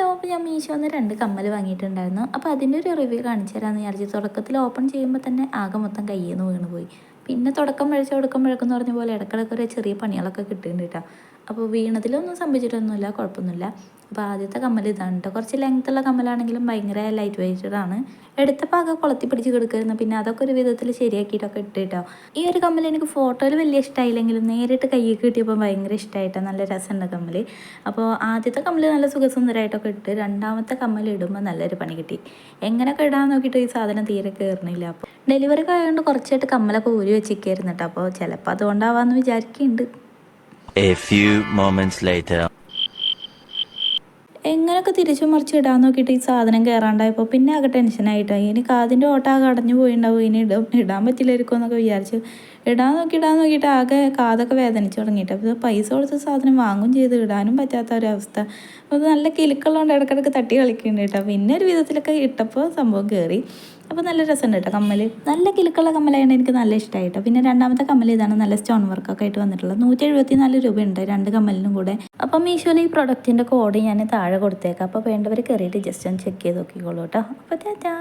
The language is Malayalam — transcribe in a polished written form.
ഹലോ, അപ്പോൾ ഞാൻ മീഷോന്ന് 2 കമ്മൽ വാങ്ങിയിട്ടുണ്ടായിരുന്നു. അപ്പോൾ അതിൻ്റെ ഒരു റിവ്യൂ കാണിച്ചു തരാമെന്ന് വിചാരിച്ചു. തുടക്കത്തിൽ ഓപ്പൺ ചെയ്യുമ്പോൾ തന്നെ ആകെ മൊത്തം കയ്യിൽ നിന്ന് വീണ് പോയി. പിന്നെ തുടക്കം പഴച്ച ഒടുക്കം പഴക്കെന്ന് പറഞ്ഞ പോലെ ഇടയ്ക്കിടയ്ക്ക് ഒരു ചെറിയ പണികളൊക്കെ കിട്ടുന്നുണ്ട് കേട്ടോ. അപ്പോൾ വീണതിലൊന്നും സംഭവിച്ചിട്ടൊന്നുമില്ല, കുഴപ്പമൊന്നുമില്ല. അപ്പോൾ ആദ്യത്തെ കമ്മൽ ഇതാണ് കേട്ടോ. കുറച്ച് ലെങ്ത്തുള്ള കമ്മലാണെങ്കിലും ഭയങ്കര ലൈറ്റ് വെയ്റ്റഡ് ആണ്. എടുത്തപ്പോൾ ആകെ കൊളത്തി പിടിച്ച് കിടക്കുമായിരുന്നു. പിന്നെ അതൊക്കെ ഒരു വിധത്തിൽ ശരിയാക്കിയിട്ടൊക്കെ ഇട്ട് കേട്ടോ. ഈ ഒരു കമ്മൽ എനിക്ക് ഫോട്ടോയിൽ വലിയ ഇഷ്ടമായില്ലെങ്കിലും നേരിട്ട് കയ്യിൽ കിട്ടിയപ്പോൾ ഭയങ്കര ഇഷ്ടമായിട്ടോ. നല്ല രസമുണ്ട് കമ്മൽ. അപ്പോൾ ആദ്യത്തെ കമ്മൽ നല്ല സുഖസുന്ദരമായിട്ടൊക്കെ ഇട്ട് രണ്ടാമത്തെ കമ്മൽ ഇടുമ്പോൾ നല്ലൊരു പണി കിട്ടി. എങ്ങനെയൊക്കെ ഇടാൻ നോക്കിയിട്ട് ഈ സാധനം തീരെ കയറണില്ല. അപ്പോൾ ഡെലിവറി ഒക്കെ ആയതുകൊണ്ട് കുറച്ചായിട്ട് കമ്മലൊക്കെ ഊരി വെച്ചിരിക്കുകയായിരുന്നു കേട്ടോ. അപ്പോൾ ചിലപ്പോൾ അതുകൊണ്ടാവാമെന്ന് വിചാരിക്കുന്നുണ്ട്. A few moments later. എങ്ങനെയൊക്കെ തിരിച്ചു മറിച്ച് ഇടാൻ നോക്കിയിട്ട് ഈ സാധനം കയറാണ്ടായപ്പോൾ പിന്നെ ആകെ ടെൻഷനായിട്ടോ. ഇനി കാതിൻ്റെ ഓട്ട ആകെ അടഞ്ഞു പോയിണ്ടാവും, ഇനി ഇടാൻ പറ്റില്ലായിരിക്കും എന്നൊക്കെ വിചാരിച്ചു. ഇടാൻ നോക്കിയിട്ട് ആകെ കാതൊക്കെ വേദനിച്ച് തുടങ്ങിയിട്ട്. അപ്പോൾ പൈസ കൊടുത്ത സാധനം വാങ്ങും ചെയ്ത് ഇടാനും പറ്റാത്ത ഒരവസ്ഥ. അപ്പോൾ അത് നല്ല കിലുക്കുള്ളതുകൊണ്ട് ഇടയ്ക്കിടയ്ക്ക് തട്ടി കളിക്കുന്നുണ്ട് കേട്ടോ. പിന്നെ ഒരു വിധത്തിലൊക്കെ ഇട്ടപ്പോൾ സംഭവം കയറി. അപ്പോൾ നല്ല രസമുണ്ട് കേട്ടോ കമ്മൽ. നല്ല കിലുക്കുള്ള കമ്മലായതുകൊണ്ട് എനിക്ക് നല്ല ഇഷ്ടമായി കേട്ടോ. പിന്നെ രണ്ടാമത്തെ കമ്മൽ ഇതാണ്, നല്ല സ്റ്റോൺ വർക്കൊക്കെ ആയിട്ട് വന്നിട്ടുള്ളത്. 174 രൂപയുണ്ട് 2 കമ്മലിനും കൂടെ. അപ്പം മീഷോയിൽ ഈ പ്രൊഡക്റ്റിൻ്റെ കോഡ് ഞാൻ താഴെ കൊടുത്തേക്കാം. അപ്പോൾ വേണ്ടവർ കയറിയിട്ട് ജസ്റ്റ് ഒന്ന് ചെക്ക് ചെയ്ത് നോക്കിക്കോളൂ കേട്ടോ. അപ്പോൾ ടാറ്റാ.